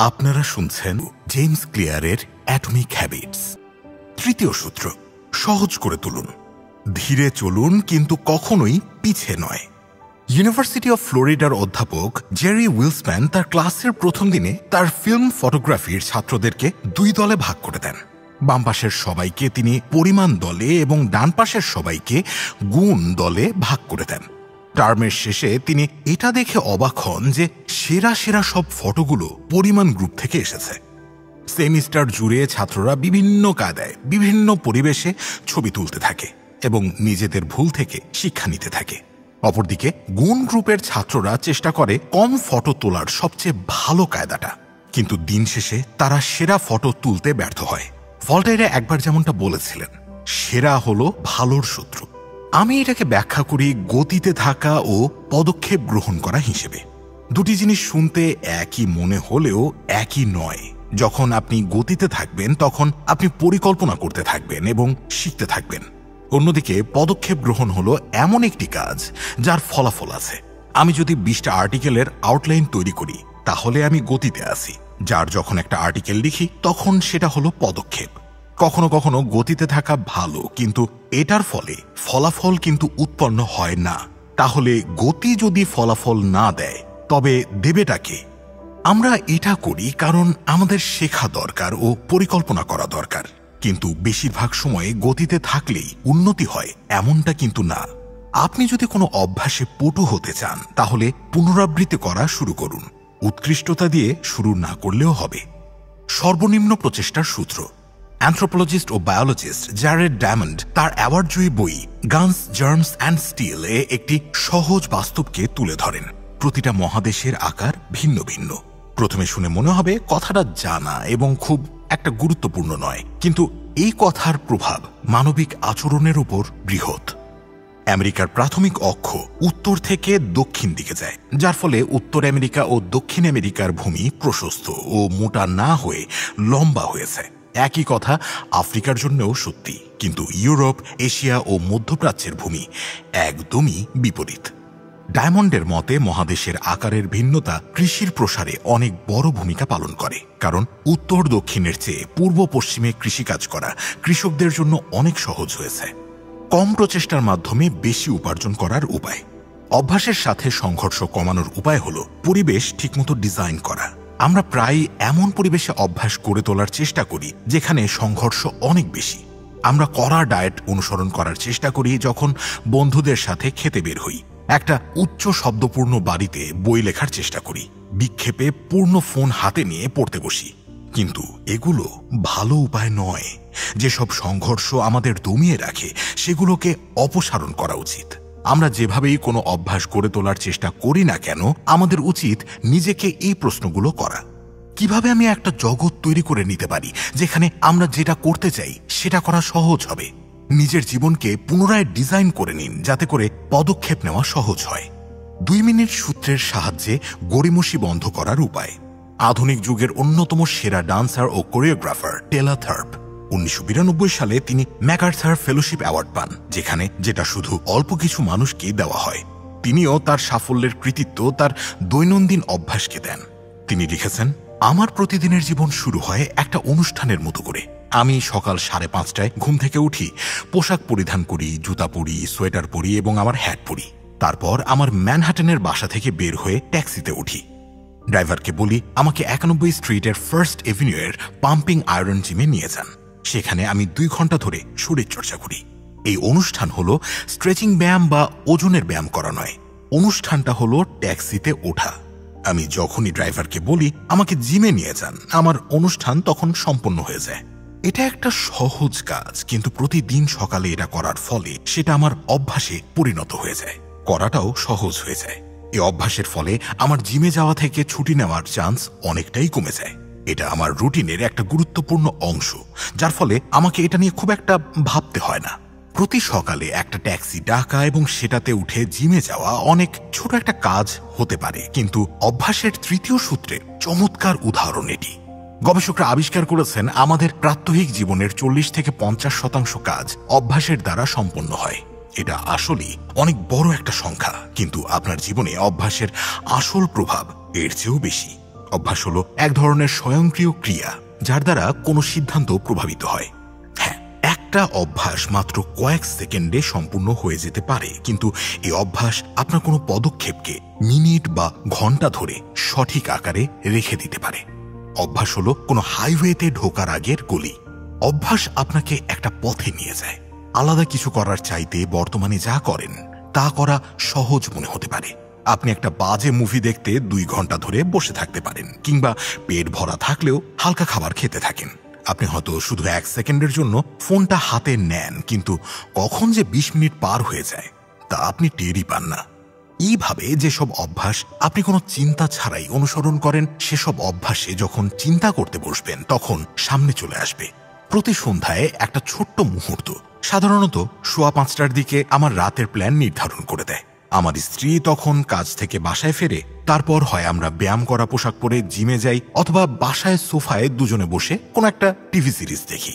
আপনারা শুনছেন James ক্লিয়ারের atomic habits. তৃতীয় সূত্র, সহজ করে তুলুন। ধীরে চলুন, কিন্তু কখনোই পিছে নয়। ইউনিভার্সিটি অফ ফ্লোরিডার অধ্যাপক জেরি উইলসম্যান তার ক্লাসের প্রথম দিনে তার ফিল্ম ফটোগ্রাফির ছাত্রদেরকে দুই দলে ভাগ করে দেন। বাম পাশের সবাইকে তিনি পরিমাণ দলে এবং ডান পাশের সবাইকে গুণ দলে ভাগ করে দেন। টার্মের শেষে তিনি এটা দেখে অবাক হন যে সেরা সেরা সব ফটোগুলো পরিমাণ গ্রুপ থেকে এসেছে। সেমিস্টার জুড়ে ছাত্ররা বিভিন্ন কায়দায় বিভিন্ন পরিবেশে ছবি তুলতে থাকে এবং নিজেদের ভুল থেকে শিক্ষা নিতে থাকে। অপরদিকে গুণ গ্রুপের ছাত্ররা চেষ্টা করে কম ফটো তোলার সবচেয়ে ভালো কায়দাটা, কিন্তু দিন শেষে তারা সেরা ফটো তুলতে ব্যর্থ হয়। ভলটেইর একবার যেমনটা বলেছিলেন, সেরা হলো ভালোর শত্রু। আমি এটাকে ব্যাখ্যা করি গতিতে থাকা ও পদক্ষেপ গ্রহণ করা হিসেবে। দুটি জিনিস শুনতে একই মনে হলেও একই নয়। যখন আপনি গতিতে থাকবেন তখন আপনি পরিকল্পনা করতে থাকবেন এবং শিখতে থাকবেন। অন্যদিকে পদক্ষেপ গ্রহণ হলো এমন একটি কাজ যার ফলাফল আছে। আমি যদি 20টা আর্টিকেলের আউটলাইন তৈরি করি তাহলে আমি গতিতে আছি, যার যখন একটা আর্টিকেল লিখি তখন সেটা হলো পদক্ষেপ। কখনো কখনো গতিতে থাকা ভালো, কিন্তু এটার ফলে ফলাফল কিন্তু উৎপন্ন হয় না। তাহলে গতি যদি ফলাফল না দেয় তবে দেবেটাকে? আমরা এটা করি কারণ আমাদের শেখা দরকার ও পরিকল্পনা করা দরকার, কিন্তু বেশিরভাগ সময়ে গতিতে থাকলেই উন্নতি হয় এমনটা কিন্তু না। আপনি যদি কোনো অভ্যাসে পটু হতে চান তাহলে পুনরাবৃত্তি করা শুরু করুন। উৎকৃষ্টতা দিয়ে শুরু না করলেও হবে। সর্বনিম্ন প্রচেষ্টার সূত্র। অ্যানথ্রোপোলজিস্ট ও বায়োলজিস্ট জ্যারেড ডায়মন্ড তার অ্যাওয়ার্ডজয়ী বই গানস, জার্মস অ্যান্ড স্টিল এ একটি সহজ বাস্তবকে তুলে ধরেন। প্রতিটা মহাদেশের আকার ভিন্ন ভিন্ন। প্রথমে শুনে মনে হবে কথাটা জানা এবং খুব একটা গুরুত্বপূর্ণ নয়, কিন্তু এই কথার প্রভাব মানবিক আচরণের উপর বৃহৎ। আমেরিকার প্রাথমিক অক্ষ উত্তর থেকে দক্ষিণ দিকে যায়, যার ফলে উত্তর আমেরিকা ও দক্ষিণ আমেরিকার ভূমি প্রশস্ত ও মোটা না হয়ে লম্বা হয়েছে। একই কথা আফ্রিকার জন্যও সত্যি, কিন্তু ইউরোপ, এশিয়া ও মধ্যপ্রাচ্যের ভূমি একদমই বিপরীত। ডায়মন্ডের মতে মহাদেশের আকারের ভিন্নতা কৃষির প্রসারে অনেক বড় ভূমিকা পালন করে, কারণ উত্তর দক্ষিণের চেয়ে পূর্ব পশ্চিমে কৃষিকাজ করা কৃষকদের জন্য অনেক সহজ হয়েছে। কম প্রচেষ্টার মাধ্যমে বেশি উপার্জন করার উপায়। অভ্যাসের সাথে সংঘর্ষ কমানোর উপায় হলো পরিবেশ ঠিকমতো ডিজাইন করা। আমরা প্রায় এমন পরিবেশে অভ্যাস করে তোলার চেষ্টা করি যেখানে সংঘর্ষ অনেক বেশি। আমরা কড়া ডায়েট অনুসরণ করার চেষ্টা করি যখন বন্ধুদের সাথে খেতে বের হই। একটা উচ্চ শব্দপূর্ণ বাড়িতে বই লেখার চেষ্টা করি। বিক্ষেপে পূর্ণ ফোন হাতে নিয়ে পড়তে বসি। কিন্তু এগুলো ভালো উপায় নয়। যেসব সংঘর্ষ আমাদের দমিয়ে রাখে সেগুলোকে অপসারণ করা উচিত। আমরা যেভাবেই কোনো অভ্যাস গড়ে তোলার চেষ্টা করি না কেন, আমাদের উচিত নিজেকে এই প্রশ্নগুলো করা। কিভাবে আমি একটা জগৎ তৈরি করে নিতে পারি যেখানে আমরা যেটা করতে চাই সেটা করা সহজ হবে? নিজের জীবনকে পুনরায় ডিজাইন করে নিন যাতে করে পদক্ষেপ নেওয়া সহজ হয়। 2 মিনিট সূত্রের সাহায্যে গড়িমসি বন্ধ করার উপায়। আধুনিক যুগের অন্যতম সেরা ডান্সার ও কোরিওগ্রাফার টেলা থার্প 1992 সালে তিনি ম্যাকার্থার ফেলোশিপ অ্যাওয়ার্ড পান, যেটা শুধু অল্প কিছু মানুষকেই দেওয়া হয়। তিনিও তার সাফল্যের কৃতিত্ব তার দৈনন্দিন অভ্যাসকে দেন। তিনি লিখেছেন, আমার প্রতিদিনের জীবন শুরু হয় একটা অনুষ্ঠানের মতো করে। আমি সকাল 5:30টায় ঘুম থেকে উঠি, পোশাক পরিধান করি, জুতা পরি, সোয়েটার পরি এবং আমার হ্যাট পরি। তারপর আমার ম্যানহাটনের বাসা থেকে বের হয়ে ট্যাক্সিতে উঠি। ড্রাইভারকে বলি আমাকে 91 স্ট্রিটের ফার্স্ট এভিনিউ এর পাম্পিং আয়রন জিমে নিয়ে যান। সেখানে আমি 2 ঘন্টা ধরে শরীর চর্চা করি। এই অনুষ্ঠান হলো স্ট্রেচিং ব্যায়াম বা ওজনের ব্যায়াম করা নয়। অনুষ্ঠানটা হলো ট্যাক্সিতে ওঠা। আমি যখনই ড্রাইভারকে বলি আমাকে জিমে নিয়ে যান, আমার অনুষ্ঠান তখন সম্পন্ন হয়ে যায়। এটা একটা সহজ কাজ, কিন্তু প্রতিদিন সকালে এটা করার ফলে সেটা আমার অভ্যাসে পরিণত হয়ে যায়। করাটাও সহজ হয়ে যায়। এই অভ্যাসের ফলে আমার জিমে যাওয়া থেকে ছুটি নেওয়ার চান্স অনেকটাই কমে যায়। এটা আমার রুটিনের একটা গুরুত্বপূর্ণ অংশ, যার ফলে আমাকে এটা নিয়ে খুব একটা ভাবতে হয় না। প্রতি সকালে একটা ট্যাক্সি ডাকা এবং সেটাতে উঠে জিমে যাওয়া অনেক ছোট একটা কাজ হতে পারে, কিন্তু অভ্যাসের তৃতীয় সূত্রের চমৎকার উদাহরণ এটি। গবেষকরা আবিষ্কার করেছেন আমাদের প্রাত্যহিক জীবনের 40 থেকে 50% কাজ অভ্যাসের দ্বারা সম্পন্ন হয়। এটা আসলেই অনেক বড় একটা সংখ্যা, কিন্তু আপনার জীবনে অভ্যাসের আসল প্রভাব এর চেয়েও বেশি। অভ্যাস হলো এক ধরনের স্বয়ংক্রিয় ক্রিয়া যার দ্বারা কোনো সিদ্ধান্ত প্রভাবিত হয়। হ্যাঁ, একটা অভ্যাস মাত্র কয়েক সেকেন্ডে সম্পূর্ণ হয়ে যেতে পারে, কিন্তু এই অভ্যাস আপনার কোনো পদক্ষেপকে মিনিট বা ঘন্টা ধরে সঠিক আকারে রেখে দিতে পারে। অভ্যাস হলো কোনো হাইওয়েতে ঢোকার আগের গলি। অভ্যাস আপনাকে একটা পথে নিয়ে যায়। আলাদা কিছু করার চাইতে বর্তমানে যা করেন তা করা সহজ মনে হতে পারে। আপনি একটা বাজে মুভি দেখতে 2 ঘন্টা ধরে বসে থাকতে পারেন, কিংবা পেট ভরা থাকলেও হালকা খাবার খেতে থাকেন। আপনি হয়তো শুধু 1 সেকেন্ডের জন্য ফোনটা হাতে নেন, কিন্তু কখন যে 20 মিনিট পার হয়ে যায় তা আপনি টেরই পান না। এইভাবে যেসব অভ্যাস আপনি কোনো চিন্তা ছাড়াই অনুসরণ করেন, সেসব অভ্যাসে যখন চিন্তা করতে বসবেন তখন সামনে চলে আসবে। প্রতি সন্ধ্যায় একটা ছোট্ট মুহূর্ত, সাধারণত সোয়া 5টার দিকে আমার রাতের প্ল্যান নির্ধারণ করে দেয়। আমার স্ত্রী তখন কাজ থেকে বাসায় ফেরে। তারপর হয় আমরা ব্যায়াম করা পোশাক পরে জিমে যাই, অথবা বাসায় সোফায় দুজনে বসে কোনো একটা টিভি সিরিজ দেখি।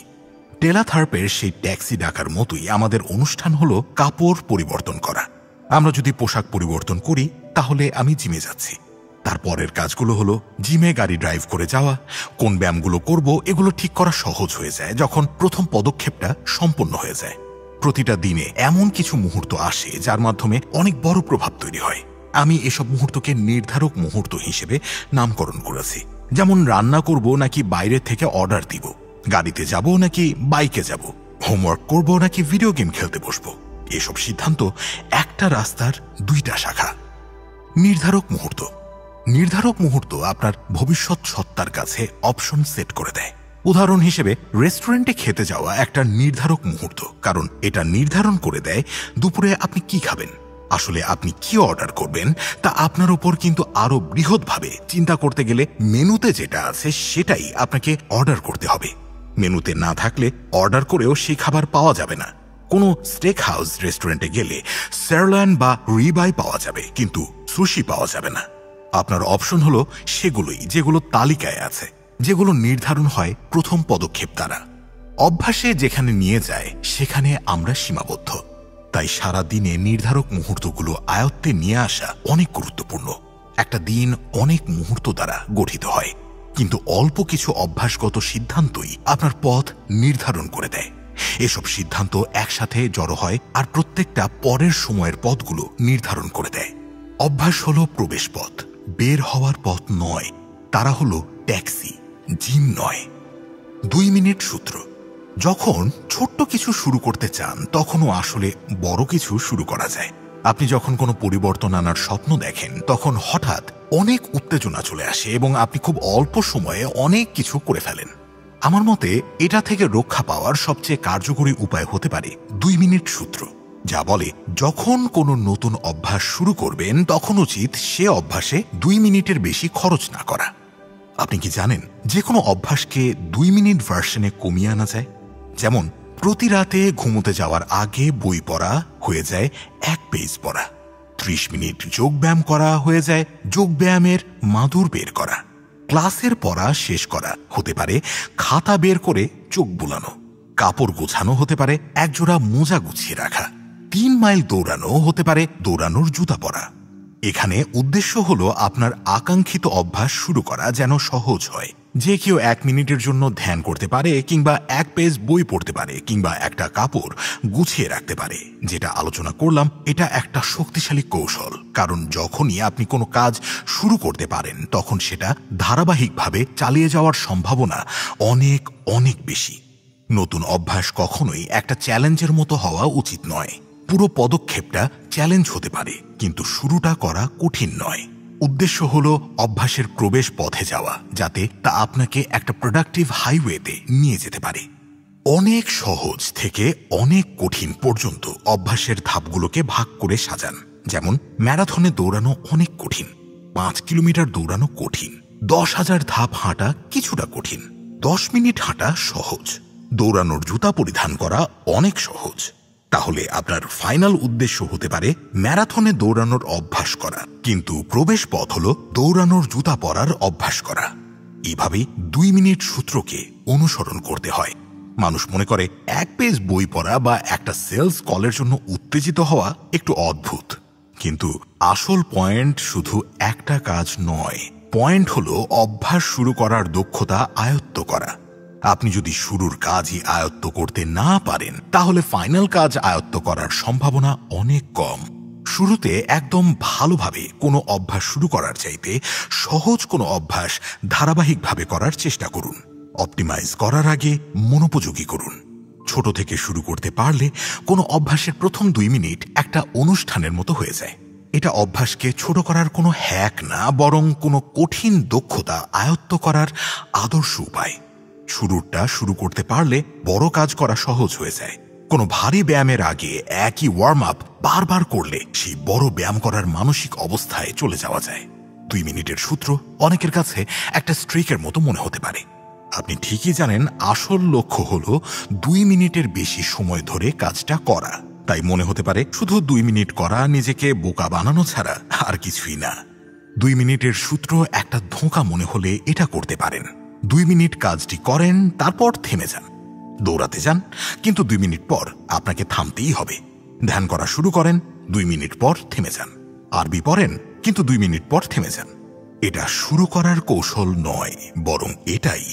টেলাথার্পের সেই ট্যাক্সি ডাকার মতোই আমাদের অনুষ্ঠান হলো কাপড় পরিবর্তন করা। আমরা যদি পোশাক পরিবর্তন করি তাহলে আমি জিমে যাচ্ছি। তারপরের কাজগুলো হলো জিমে গাড়ি ড্রাইভ করে যাওয়া। কোন ব্যায়ামগুলো করব এগুলো ঠিক করা সহজ হয়ে যায় যখন প্রথম পদক্ষেপটা সম্পন্ন হয়ে যায়। প্রতিটা দিনে এমন কিছু মুহূর্ত আসে যার মাধ্যমে অনেক বড় প্রভাব তৈরি হয়। আমি এসব মুহূর্তকে নির্ধারক মুহূর্ত হিসেবে নামকরণ করেছি। যেমন রান্না করব নাকি বাইরে থেকে অর্ডার দিব, গাড়িতে যাব নাকি বাইকে যাব, হোমওয়ার্ক করব নাকি ভিডিও গেম খেলতে বসবো। এসব সিদ্ধান্ত একটা রাস্তার 2টা শাখা। নির্ধারক মুহূর্ত। নির্ধারক মুহূর্ত আপনার ভবিষ্যৎ সত্তার কাছে অপশন সেট করে দেয়। উদাহরণ হিসেবে রেস্টুরেন্টে খেতে যাওয়া একটা নির্ধারক মুহূর্ত, কারণ এটা নির্ধারণ করে দেয় দুপুরে আপনি কি খাবেন। আসলে আপনি কি অর্ডার করবেন তা আপনার উপর কিন্তু আরো বৃহৎভাবে চিন্তা করতে গেলে মেনুতে যেটা আছে সেটাই আপনাকে অর্ডার করতে হবে। মেনুতে না থাকলে অর্ডার করেও সেই খাবার পাওয়া যাবে না। কোনো স্টেক হাউস রেস্টুরেন্টে গেলে সারলয়েন বা রিবাই পাওয়া যাবে, কিন্তু সুশি পাওয়া যাবে না। আপনার অপশন হলো সেগুলোই যেগুলো তালিকায় আছে, যেগুলো নির্ধারণ হয় প্রথম পদক্ষেপ দ্বারা। অভ্যাসে যেখানে নিয়ে যায় সেখানে আমরা সীমাবদ্ধ। তাই সারা দিনে নির্ধারক মুহূর্তগুলো আয়ত্তে নিয়ে আসা অনেক গুরুত্বপূর্ণ। একটা দিন অনেক মুহূর্ত দ্বারা গঠিত হয়, কিন্তু অল্প কিছু অভ্যাসগত সিদ্ধান্তই আপনার পথ নির্ধারণ করে দেয়। এসব সিদ্ধান্ত একসাথে জড়ো হয় আর প্রত্যেকটা পরের সময়ের পথগুলো নির্ধারণ করে দেয়। অভ্যাস হলো প্রবেশ পথ, বের হওয়ার পথ নয়। তারা হলো ট্যাক্সি, জিম নয়। 2 মিনিট সূত্র। যখন ছোট্ট কিছু শুরু করতে চান তখনও আসলে বড় কিছু শুরু করা যায়। আপনি যখন কোনো পরিবর্তন আনার স্বপ্ন দেখেন তখন হঠাৎ অনেক উত্তেজনা চলে আসে এবং আপনি খুব অল্প সময়ে অনেক কিছু করে ফেলেন। আমার মতে এটা থেকে রক্ষা পাওয়ার সবচেয়ে কার্যকরী উপায় হতে পারে 2 মিনিট সূত্র, যা বলে যখন কোনো নতুন অভ্যাস শুরু করবেন তখন উচিত সে অভ্যাসে 2 মিনিটের বেশি খরচ না করা। আপনি কি জানেন যে কোনো অভ্যাসকে 2 মিনিট ভার্সনে কমিয়ে আনা যায়? যেমন প্রতি রাতে ঘুমোতে যাওয়ার আগে বই পড়া হয়ে যায় 1 পেজ পড়া। 30 মিনিট যোগব্যায়াম করা হয়ে যায় যোগব্যায়ামের মাদুর বের করা। ক্লাসের পড়া শেষ করা হতে পারে খাতা বের করে চোখ বুলানো। কাপড় গোছানো হতে পারে একজোড়া মোজা গুছিয়ে রাখা। 3 মাইল দৌড়ানো হতে পারে দৌড়ানোর জুতা পরা। এখানে উদ্দেশ্য হলো আপনার আকাঙ্ক্ষিত অভ্যাস শুরু করা যেন সহজ হয়। যে কেউ 1 মিনিটের জন্য ধ্যান করতে পারে, কিংবা 1 পেজ বই পড়তে পারে, কিংবা একটা কাপড় গুছিয়ে রাখতে পারে। যেটা আলোচনা করলাম এটা একটা শক্তিশালী কৌশল, কারণ যখনই আপনি কোনো কাজ শুরু করতে পারেন তখন সেটা ধারাবাহিকভাবে চালিয়ে যাওয়ার সম্ভাবনা অনেক অনেক বেশি। নতুন অভ্যাস কখনোই একটা চ্যালেঞ্জের মতো হওয়া উচিত নয়। পুরো পদক্ষেপটা চ্যালেঞ্জ হতে পারে, কিন্তু শুরুটা করা কঠিন নয়। উদ্দেশ্য হলো অভ্যাসের প্রবেশ পথে যাওয়া, যাতে তা আপনাকে একটা প্রোডাক্টিভ হাইওয়েতে নিয়ে যেতে পারে। অনেক সহজ থেকে অনেক কঠিন পর্যন্ত অভ্যাসের ধাপগুলোকে ভাগ করে সাজান। যেমন ম্যারাথনে দৌড়ানো অনেক কঠিন, 5 কিলোমিটার দৌড়ানো কঠিন, 10,000 ধাপ হাঁটা কিছুটা কঠিন, 10 মিনিট হাঁটা সহজ, দৌড়ানোর জুতা পরিধান করা অনেক সহজ। তাহলে আপনার ফাইনাল উদ্দেশ্য হতে পারে ম্যারাথনে দৌড়ানোর অভ্যাস করা, কিন্তু প্রবেশ পথ হল দৌড়ানোর জুতা পরার অভ্যাস করা। এইভাবেই 2 মিনিট সূত্রকে অনুসরণ করতে হয়। মানুষ মনে করে 1 পেজ বই পড়া বা একটা সেলস কলের জন্য উত্তেজিত হওয়া একটু অদ্ভুত, কিন্তু আসল পয়েন্ট শুধু একটা কাজ নয়, পয়েন্ট হলো অভ্যাস শুরু করার দক্ষতা আয়ত্ত করা। আপনি যদি শুরুর কাজই আয়ত্ত করতে না পারেন তাহলে ফাইনাল কাজ আয়ত্ত করার সম্ভাবনা অনেক কম। শুরুতে একদম ভালোভাবে কোনো অভ্যাস শুরু করার চাইতে সহজ কোনো অভ্যাস ধারাবাহিকভাবে করার চেষ্টা করুন। অপটিমাইজ করার আগে মনোপযোগী করুন। ছোট থেকে শুরু করতে পারলে কোনো অভ্যাসের প্রথম 2 মিনিট একটা অনুষ্ঠানের মতো হয়ে যায়। এটা অভ্যাসকে ছোট করার কোনো হ্যাক না, বরং কোনো কঠিন দক্ষতা আয়ত্ত করার আদর্শ উপায়। শুরুটা শুরু করতে পারলে বড় কাজ করা সহজ হয়ে যায়। কোনো ভারী ব্যায়ামের আগে একই ওয়ার্ম আপ বারবার করলে সেই বড় ব্যায়াম করার মানসিক অবস্থায় চলে যাওয়া যায়। 2 মিনিটের সূত্র অনেকের কাছে একটা স্ট্রিকের মতো মনে হতে পারে। আপনি ঠিকই জানেন আসল লক্ষ্য হলো 2 মিনিটের বেশি সময় ধরে কাজটা করা। তাই মনে হতে পারে শুধু 2 মিনিট করা নিজেকে বোকা বানানো ছাড়া আর কিছুই না। 2 মিনিটের সূত্র একটা ধোঁকা মনে হলে এটা করতে পারেন। 2 মিনিট কাজটি করেন, তারপর থেমে যান। দৌড়াতে যান, কিন্তু 2 মিনিট পর আপনাকে থামতেই হবে। ধ্যান করা শুরু করেন, 2 মিনিট পর থেমে যান। আরবি পড়েন, কিন্তু 2 মিনিট পর থেমে যান। এটা শুরু করার কৌশল নয়, বরং এটাই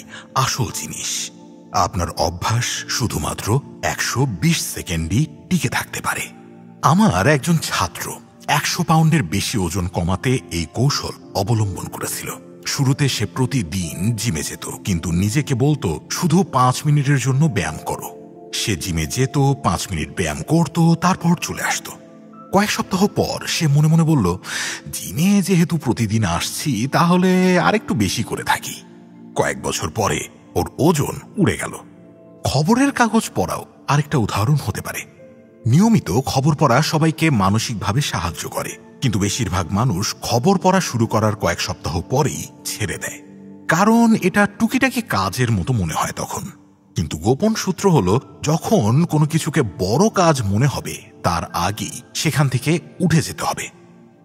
আসল জিনিস। আপনার অভ্যাস শুধুমাত্র 120 সেকেন্ডই টিকে থাকতে পারে। আমার একজন ছাত্র 100 পাউন্ডের বেশি ওজন কমাতে এই কৌশল অবলম্বন করেছিল। শুরুতে সে প্রতিদিন জিমে যেত, কিন্তু নিজেকে বলতো শুধু 5 মিনিটের জন্য ব্যায়াম করো। সে জিমে যেত, 5 মিনিট ব্যায়াম করত, তারপর চলে আসতো। কয়েক সপ্তাহ পর সে মনে মনে বলল, জিমে যেহেতু প্রতিদিন আসছি তাহলে আরেকটু বেশি করে থাকি। কয়েক বছর পরে ওর ওজন উড়ে গেল। খবরের কাগজ পড়াও আরেকটা উদাহরণ হতে পারে। নিয়মিত খবর পড়া সবাইকে মানসিকভাবে সাহায্য করে, কিন্তু বেশিরভাগ মানুষ খবর পড়া শুরু করার কয়েক সপ্তাহ পরেই ছেড়ে দেয়, কারণ এটা টুকিটাকি কাজের মতো মনে হয় তখন। কিন্তু গোপন সূত্র হলো, যখন কোনো কিছুকে বড় কাজ মনে হবে তার আগেই সেখান থেকে উঠে যেতে হবে।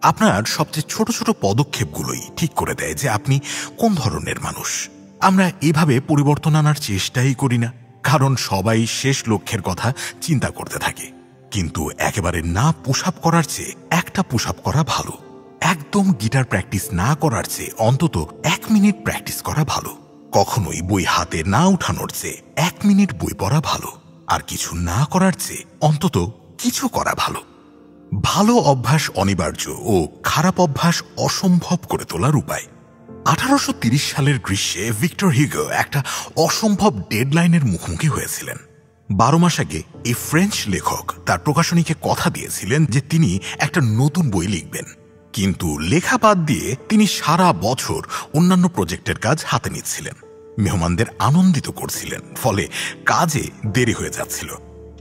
আপনার সবচেয়ে ছোট ছোট পদক্ষেপগুলোই ঠিক করে দেয় যে আপনি কোন ধরনের মানুষ। আমরা এভাবে পরিবর্তন আনার চেষ্টাই করি না, কারণ সবাই শেষ লক্ষ্যের কথা চিন্তা করতে থাকে। কিন্তু একেবারে না পুশ আপ করার চেয়ে একটা পুশ আপ করা ভালো। একদম গিটার প্র্যাকটিস না করার চেয়ে অন্তত 1 মিনিট প্র্যাকটিস করা ভালো। কখনোই বই হাতে না উঠানোর চেয়ে 1 মিনিট বই পড়া ভালো। আর কিছু না করার চেয়ে অন্তত কিছু করা ভালো। ভালো অভ্যাস অনিবার্য ও খারাপ অভ্যাস অসম্ভব করে তোলার উপায়। 1830 সালের গ্রীষ্মে ভিক্টর হিউগো একটা অসম্ভব ডেডলাইনের মুখোমুখি হয়েছিলেন। 12 মাস আগে এই ফ্রেঞ্চ লেখক তার প্রকাশনীকে কথা দিয়েছিলেন যে তিনি একটা নতুন বই লিখবেন, কিন্তু লেখা বাদ দিয়ে তিনি সারা বছর অন্যান্য প্রজেক্টের কাজ হাতে নিচ্ছিলেন, মেহমানদের আনন্দিত করছিলেন, ফলে কাজে দেরি হয়ে যাচ্ছিল।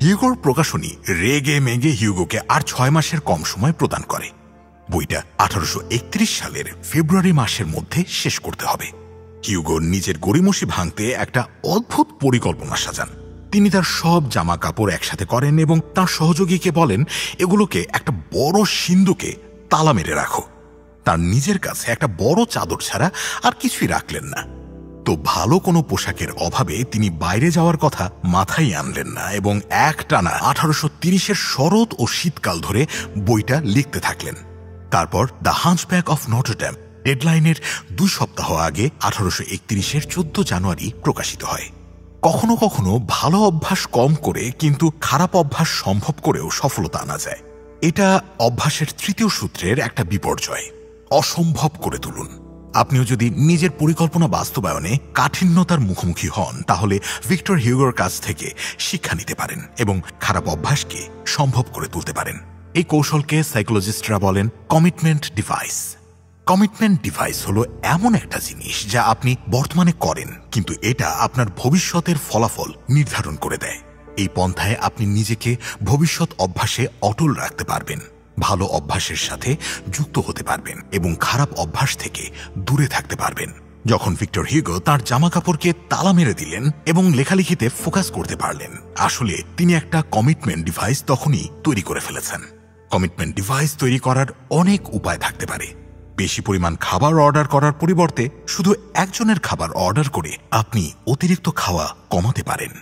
হিউগোর প্রকাশনী রেগে মেগে হিউগোকে আর 6 মাসের কম সময় প্রদান করে। বইটা 1831 সালের ফেব্রুয়ারি মাসের মধ্যে শেষ করতে হবে। হিউগো নিজের গড়িমসি ভাঙতে একটা অদ্ভুত পরিকল্পনা সাজান। তিনি তার সব জামা কাপড় একসাথে করেন এবং তার সহযোগীকে বলেন, এগুলোকে একটা বড় সিন্ধুকে তালা মেরে রাখো। তার নিজের কাছে একটা বড় চাদর ছাড়া আর কিছুই রাখলেন না। তো ভালো কোনো পোশাকের অভাবে তিনি বাইরে যাওয়ার কথা মাথায় আনলেন না এবং একটানা 1830-এর শরৎ ও শীতকাল ধরে বইটা লিখতে থাকলেন। তারপর দ্য হাঞ্চব্যাক অফ নটরডেম ডেডলাইনের 2 সপ্তাহ আগে 1831-এর 14 জানুয়ারি প্রকাশিত হয়। কখনো কখনো ভালো অভ্যাস কম করে কিন্তু খারাপ অভ্যাস সম্ভব করেও সফলতা আনা যায়। এটা অভ্যাসের 3য় সূত্রের একটা বিপর্যয়। অসম্ভব করে তুলুন। আপনিও যদি নিজের পরিকল্পনা বাস্তবায়নে কাঠিন্যতার মুখোমুখি হন তাহলে ভিক্টর হিউগোর কাছ থেকে শিক্ষা নিতে পারেন এবং খারাপ অভ্যাসকে সম্ভব করে তুলতে পারেন। এই কৌশলকে সাইকোলজিস্টরা বলেন কমিটমেন্ট ডিভাইস। কমিটমেন্ট ডিভাইস হলো এমন একটা জিনিস যা আপনি বর্তমানে করেন, কিন্তু এটা আপনার ভবিষ্যতের ফলাফল নির্ধারণ করে দেয়। এই পন্থায় আপনি নিজেকে ভবিষ্যৎ অভ্যাসে অটল রাখতে পারবেন, ভালো অভ্যাসের সাথে যুক্ত হতে পারবেন এবং খারাপ অভ্যাস থেকে দূরে থাকতে পারবেন। যখন ভিক্টর হিউগো তার জামা কাপড়কে তালা মেরে দিলেন এবং লেখালেখিতে ফোকাস করতে পারলেন, আসলে তিনি একটা কমিটমেন্ট ডিভাইস তখনই তৈরি করে ফেলেছেন। কমিটমেন্ট ডিভাইস তৈরি করার অনেক উপায় থাকতে পারে। বেশি পরিমাণ খাবার অর্ডার করার পরিবর্তে শুধু একজনের খাবার অর্ডার করে আপনি অতিরিক্ত খাওয়া কমাতে পারেন।